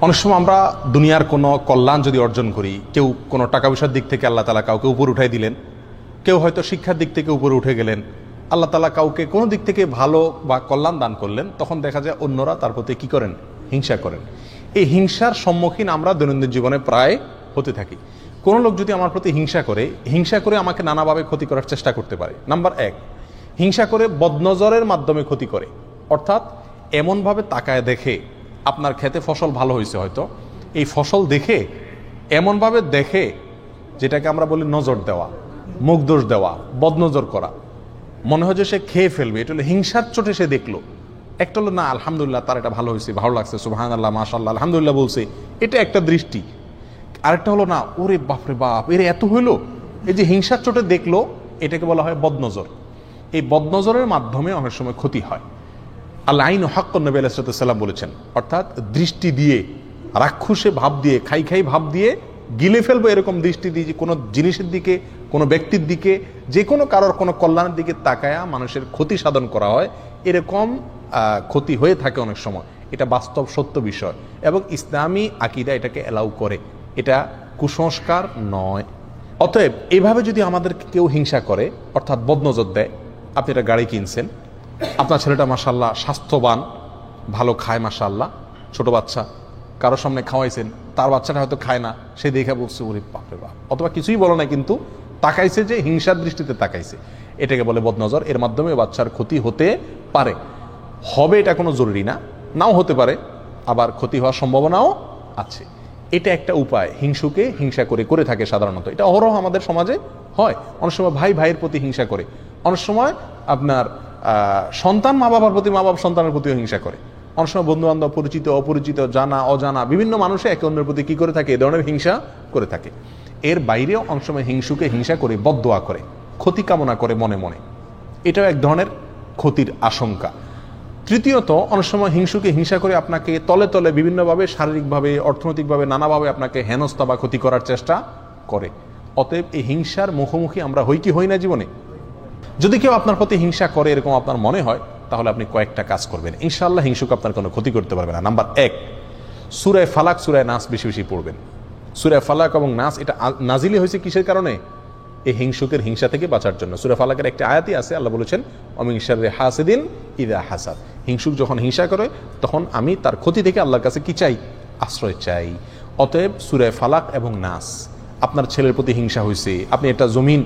অনেক সময় আমরা দুনিয়ার কোনো কল্যাণ যদি অর্জন করি, কেউ কোনো টাকা পয়সার দিক থেকে আল্লাহ তাআলা কাউকে উপরে উঠাই দিলেন, কেউ হয়তো শিক্ষার দিক থেকে উপরে উঠে গেলেন, আল্লাহ তাআলা কাউকে কোনো দিক থেকে ভালো বা কল্যাণ দান করলেন, তখন দেখা যায় অন্যরা তার প্রতি কী করেন? হিংসা করেন। এই হিংসার সম্মুখীন আমরা দৈনন্দিন জীবনে প্রায় হতে থাকি। কোনো লোক যদি আমার প্রতি হিংসা করে আমাকে নানাভাবে ক্ষতি করার চেষ্টা করতে পারে। নাম্বার এক, হিংসা করে বদনজরের মাধ্যমে ক্ষতি করে, অর্থাৎ এমনভাবে তাকায় দেখে, আপনার ক্ষেতে ফসল ভালো হয়েছে, হয়তো এই ফসল দেখে এমনভাবে দেখে, যেটাকে আমরা বলি নজর দেওয়া, মুখ দোষ দেওয়া, বদনজর করা, মনে হয় যে সে খেয়ে ফেলবে। এটা হলো হিংসার চোটে সে দেখলো। একটা হলো না, আলহামদুলিল্লাহ তার এটা ভালো হয়েছে, ভালো লাগছে, সুবহানাল্লাহ, মাশাআল্লাহ, আলহামদুলিল্লাহ বলছে, এটা একটা দৃষ্টি। আরেকটা হলো না, ওরে বাপরে বাপ, এর এত হইলো, এই যে হিংসার চোটে দেখলো, এটাকে বলা হয় বদনজর। এই বদনজরের মাধ্যমে অনেক সময় ক্ষতি হয়। আল্লাহ আইন হাক্কুন, নবী আলাইহিস সালাম বলেছেন, অর্থাৎ দৃষ্টি দিয়ে, রাক্ষসে ভাব দিয়ে, খাই ভাব দিয়ে গিলে ফেলবো, এরকম দৃষ্টি দিয়ে যে কোনো জিনিসের দিকে, কোনো ব্যক্তির দিকে, যে কোনো কারোর কোনো কল্যাণের দিকে তাকায়া মানুষের ক্ষতি সাধন করা হয়, এরকম ক্ষতি হয়ে থাকে অনেক সময়। এটা বাস্তব সত্য বিষয় এবং ইসলামী আকীদা এটাকে অ্যালাউ করে, এটা কুসংস্কার নয়। অতএব এইভাবে যদি আমাদের কেউ হিংসা করে, অর্থাৎ বদনজর দেয়, আপনি একটা গাড়ি কিনছেন, আপনার ছেলেটা মাশাআল্লাহ স্বাস্থ্যবান, ভালো খায় মাশাআল্লাহ, ছোট বাচ্চা, কারোর সামনে খাওয়াইছেন, তার বাচ্চাটা হয়তো খায় না, সে দেখে বলছে ওরে বাপরে বাপ, অথবা কিছুই বলে না, কিন্তু তাকাইছে, যে হিংসার দৃষ্টিতে তাকাইছে, এটাকে বলে বদনজর। এর মাধ্যমে বাচ্চার ক্ষতি হতে পারে, হবে এটা কোনো জরুরি না, নাও হতে পারে, আবার ক্ষতি হওয়ার সম্ভাবনাও আছে। এটা একটা উপায়, হিংসুকে হিংসা করে থাকে সাধারণত। এটা অহরহ আমাদের সমাজে হয়। অনেক সময় ভাই ভাইয়ের প্রতি হিংসা করে, অনেক সময় আপনার সন্তান মা বাবার প্রতি, মা বাবা সন্তানের প্রতিও হিংসা করে, অনেক সময় বন্ধু বান্ধব, পরিচিত অপরিচিত, জানা অজানা বিভিন্ন মানুষে একে অন্যের প্রতি কি করে থাকে? এ ধরনের হিংসা করে থাকে। এর বাইরেও অনেক সময় হিংসুকে হিংসা করে বদদোয়া করে, ক্ষতি কামনা করে মনে মনে, এটাও এক ধরনের ক্ষতির আশঙ্কা। তৃতীয়ত, অনেক সময় হিংসুকে হিংসা করে আপনাকে তলে তলে বিভিন্নভাবে, শারীরিকভাবে, অর্থনৈতিকভাবে, নানাভাবে আপনাকে হেনস্থা বা ক্ষতি করার চেষ্টা করে। অতএব এই হিংসার মুখোমুখি আমরা হই কি হই না জীবনে? যদি কেউ আপনার প্রতি হিংসা করে এরকম আপনার মনে হয়, তাহলে আপনি কয়েকটা কাজ করবেন, ইনশাআল্লাহ হিংসুক আপনার কোনো ক্ষতি করতে পারবে না। নাম্বার এক, সূরা ফালাক, সূরা নাস বেশি বেশি পড়বেন। সূরা ফালাক এবং নাস এটা নাজিলি হয়েছে কিসের কারণে? এই হিংসুকের হিংসা থেকে বাঁচার জন্য। সূরা ফালাকের একটা আয়াতই আছে, আল্লাহ বলেছেন ওমিন শাররি হাসিদিন ইযা হাসাদ, হিংসুক যখন হিংসা করে তখন আমি তার ক্ষতি থেকে আল্লাহর কাছে কি চাই? আশ্রয় চাই। অতএব সূরা ফালাক এবং নাস, আপনার ছেলের প্রতি হিংসা হয়েছে, আপনি একটা জমিন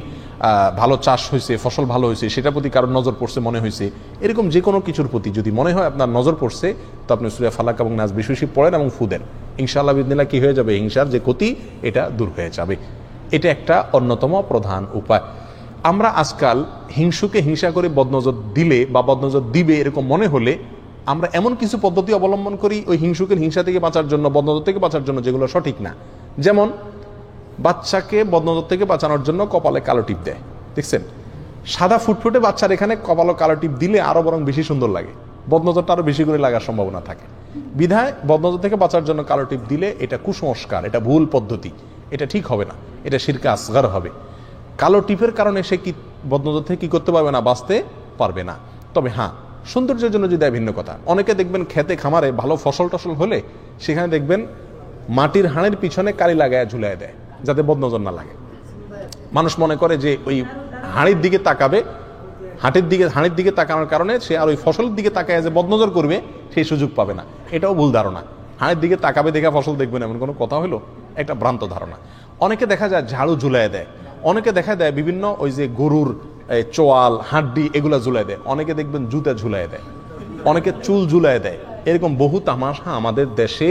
ভালো চাষ হয়েছে, ফসল ভালো হয়েছে, সেটার প্রতি কারোর নজর পড়ছে মনে হয়েছে, এরকম যে কোনো কিছুর প্রতি যদি মনে হয় আপনার নজর পড়ছে, তো আপনি সূরা ফালাক এবং নাস বেশি বেশি পড়েন এবং ফু দেন, ইনশাআল্লাহ বিদিনিল্লাহ কি হয়ে যাবে? হিংসার যে ক্ষতি এটা দূর হয়ে যাবে। এটা একটা অন্যতম প্রধান উপায়। আমরা আজকাল হিংসুকে হিংসা করে বদনজর দিলে বা বদনজর দিবে এরকম মনে হলে আমরা এমন কিছু পদ্ধতি অবলম্বন করি ওই হিংসুকের হিংসা থেকে বাঁচার জন্য, বদনজর থেকে বাঁচার জন্য, যেগুলো সঠিক না। যেমন বাচ্চাকে বদনজর থেকে বাঁচানোর জন্য কপালে কালো টিপ দেয়, দেখছেন? সাদা ফুটফুটে বাচ্চার এখানে কপালে কালো টিপ দিলে আরো বরং বেশি সুন্দর লাগে, বদনজরটা আরো বেশি করে লাগার সম্ভাবনা থাকে। বিধায় বদনজর থেকে বাঁচার জন্য কালো টিপ দিলে এটা কুসংস্কার, এটা ভুল পদ্ধতি, এটা ঠিক হবে না, এটা শিরকে আসগার হবে। কালো টিপের কারণে সে কি বদনজর থেকে কি করতে পারবে না? বাঁচতে পারবে না। তবে হ্যাঁ, সৌন্দর্যের জন্য যদি ভিন্ন কথা। অনেকে দেখবেন খেতে খামারে ভালো ফসল টসল হলে সেখানে দেখবেন মাটির হাঁড়ির পিছনে কালি লাগায় ঝুলাই দেয় যাতে বদনজর না লাগে। মানুষ মনে করে যে ওই হাঁড়ির দিকে তাকাবে, হাঁড়ির দিকে তাকানোর কারণে সে আর ওই ফসলের দিকে তাকায় যে বদনজর করবে সেই সুযোগ পাবে না। এটাও ভুল ধারণা। হাঁড়ির দিকে তাকাবে দেখে ফসল দেখবেন এমন কোনো কথা হলো? একটা ভ্রান্ত ধারণা। অনেকে দেখা যায় ঝাড়ু ঝুলাই দেয়, অনেকে দেখা দেয় বিভিন্ন ওই যে গরুর চোয়াল, হাড্ডি এগুলা ঝুলাই দেয়, অনেকে দেখবেন জুতা ঝুলাই দেয়, অনেকে চুল ঝুলাই দেয়। এরকম বহু তামাশা আমাদের দেশে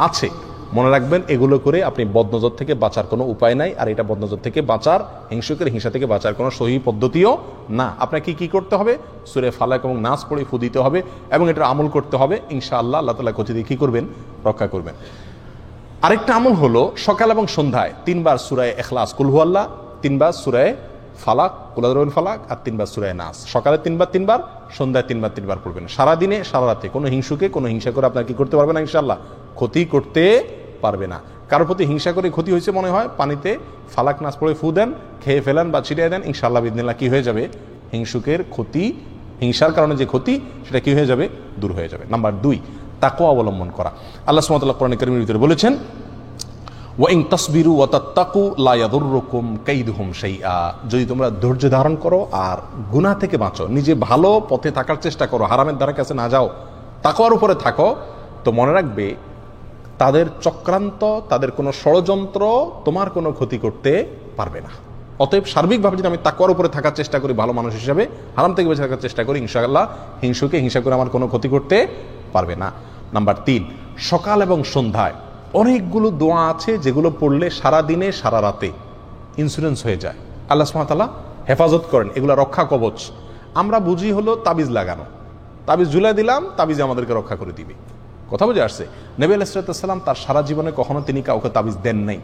আছে। মনে রাখবেন, এগুলো করে আপনি বদনজর থেকে বাঁচার কোনো উপায় নাই। আর এটা বদনজর থেকে বাঁচার, হিংসুকের হিংসা থেকে বাঁচার কোনো সহি পদ্ধতিও না। আপনাকে কি করতে হবে? সূরা ফালাক এবং নাস পড়ে ফু দিতে হবে এবং এটার আমল করতে হবে। ইনশাআল্লাহ আল্লাহ তাআলা ক্ষতি দিয়ে কি করবেন? রক্ষা করবেন। আরেকটা আমল হলো সকাল এবং সন্ধ্যায় 3 বার সূরা ইখলাস কুল হুয়াল্লাহ, 3 বার সূরা ফালাক কুল আযরাবিল ফালাক আর 3 বার সূরা নাস। সকালে 3 বার, সন্ধ্যায় 3 বার পড়বেন। সারা দিনে সারা রাতে কোনো হিংসুকে কোনো হিংসা করে আপনার কি করতে পারবে না? ইনশাআল্লাহ ক্ষতি করতে পারবে না। কারোর প্রতি হিংসা করে ক্ষতি হয়েছে মনে হয়, পানিতে ফালাক নাস পড়ে ফু দেন, খেয়ে ফেলেন বা ছিটিয়ে দেন, ইনশাআল্লাহ বিদিনিল্লাহ কি হয়ে যাবে? হিংসুকের ক্ষতি, হিংসার কারণে যে ক্ষতি সেটা কি হয়ে যাবে? দূর হয়ে যাবে। নাম্বার 2, তাকওয়া অবলম্বন করা। আল্লাহ সুবহানাহু ওয়া তাআলা কোরআনে কারীমের ভিতরে বলেছেন, ওয়া ইন তাসবিরু ওয়া তাত্তাকু লা ইয়াদুররুকুম কাইদুহুম শাইআ, যদি তোমরা ধৈর্য ধারণ করো আর গুনাহ থেকে বাঁচো, নিজে ভালো পথে থাকার চেষ্টা করো, হারামের ধারে কাছে না যাও, তাকওয়ার উপরে থাকো, তো মনে রাখবে তাদের চক্রান্ত, তাদের কোনো ষড়যন্ত্র তোমার কোনো ক্ষতি করতে পারবে না। অতএব সার্বিকভাবে যদি আমি তাকওয়ার উপরে থাকার চেষ্টা করি ভালো মানুষ হিসেবে, হারাম থেকে বেঁচে থাকার চেষ্টা করি, ইনশাআল্লাহ হিংসুকে হিংসা করে আমার কোনো ক্ষতি করতে পারবে না। নাম্বার 3, সকাল এবং সন্ধ্যায় অনেকগুলো দোয়া আছে যেগুলো পড়লে সারা দিনে সারা রাতে ইন্স্যুরেন্স হয়ে যায়, আল্লাহ সুবহানাহু ওয়া তাআলা হেফাজত করেন, এগুলো রক্ষা কবচ। আমরা বুঝি হলো তাবিজ লাগানো, তাবিজ ঝুলাই দিলাম, তাবিজে আমাদেরকে রক্ষা করে দিবে। কথা বুঝে আসছে? নবী আলাইহিস সালাম তার সারা জীবনে কখনো তিনি কাউকে তাবিজ দেন নাই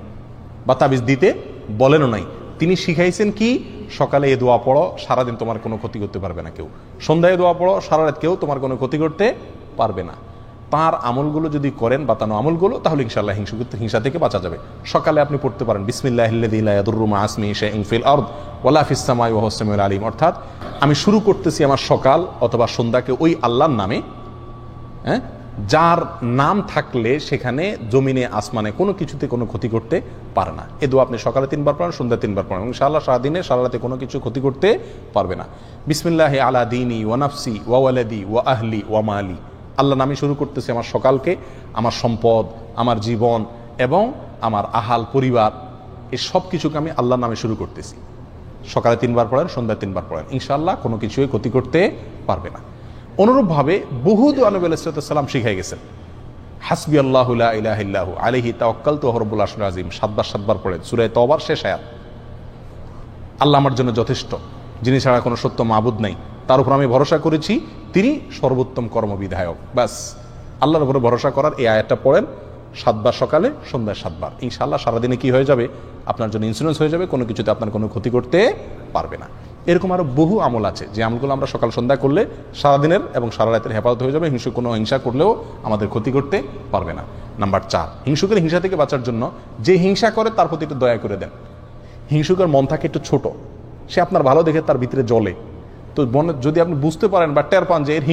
বা তাবিজ দিতে বলেনও নাই। তিনি শিখাইছেন কি, সকালে এ দোয়া পড়ো, সারাদিন তোমার কোনো ক্ষতি করতে পারবে না কেউ, সন্ধ্যায় দোয়া পড়ো, সারা রাত কেউ তোমার কোনো ক্ষতি করতে পারবে না। তার আমলগুলো যদি করেন, বাতানো আমলগুলো, তাহলে ইনশাআল্লাহ হিংসা থেকে বাঁচা যাবে। সকালে আপনি পড়তে পারেন বিসমিল্লাহিল্লাযী লা ইয়াদুররু মা ইসমিহি শাইউন ফিল আরদ ওয়ালা ফিস সামাই ওয়া হুয়াস সামিউল আলিম, অর্থাৎ আমি শুরু করতেছি আমার সকাল অথবা সন্ধ্যাকে ওই আল্লাহর নামে, যার নাম থাকলে সেখানে জমিনে আসমানে কোনো কিছুতে কোনো ক্ষতি করতে পারে না। এ দোয়া আপনি সকালে 3 বার পড়েন, সন্ধ্যায় 3 বার পড়েন, ইনশাআল্লাহ সারাদিনে সারা রাতে কোনো কিছু ক্ষতি করতে পারবে না। বিসমিল্লাহি আলা দীনি ওয়া নাফসি ওয়া ওয়ালাদি ওয়া আহলি ওয়া মালি, আল্লাহ নামে শুরু করতেছি আমার সকালকে, আমার সম্পদ, আমার জীবন এবং আমার আহাল পরিবার, এই সব কিছুকে আমি আল্লাহর নামে শুরু করতেছি। সকালে 3 বার পড়েন, সন্ধ্যায় 3 বার পড়েন, ইনশাআল্লাহ কোনো কিছুই ক্ষতি করতে পারবে না। অনুরূপভাবে বহু দোয়া নবী আলাইহিস সালাম শিখাই গেছেন। হাসবি আল্লাহু লা ইলাহা ইল্লাহু আলাইহি তাওয়াক্কালতু ওয়া রব্বুল আরশিল আযীম 7 বার 7 বার পড়েন, সূরা তাওবার শেষ আয়াত। আল্লাহ আমার জন্য যথেষ্ট, যিনি ছাড়া কোনো সত্য মাবুদ নাই, তার উপর আমি ভরসা করেছি, তিনি সর্বোত্তম কর্মবিধায়ক। বাস আল্লাহর উপরে ভরসা করার এই আয়াতটা পড়েন 7 বার সকালে, সন্ধ্যায় 7 বার, ইনশাআল্লাহ সারাদিনে কি হয়ে যাবে, আপনার জন্য ইন্স্যুরেন্স হয়ে যাবে, কোনো কিছুতে আপনার কোনো ক্ষতি করতে পারবে না। এরকম আরো বহু আমল আছে যে আমলগুলো আমরা সকাল সন্ধ্যা করলে সারাদিনের এবং সারা রাতের হেফাজত হয়ে যাবে, কোনো হিংসা করলেও আমাদের ক্ষতি করতে পারবে না। নাম্বার 4, হিংসুকের হিংসা থেকে বাঁচার জন্য যে হিংসা করে তার প্রতি একটু দয়া করে দেন। হিংসুকের মন থাকে একটু ছোট, সে আপনার ভালো দেখে তার ভিতরে জ্বলে, তো যদি আপনি বুঝতে পারেন বা টের পান যে এর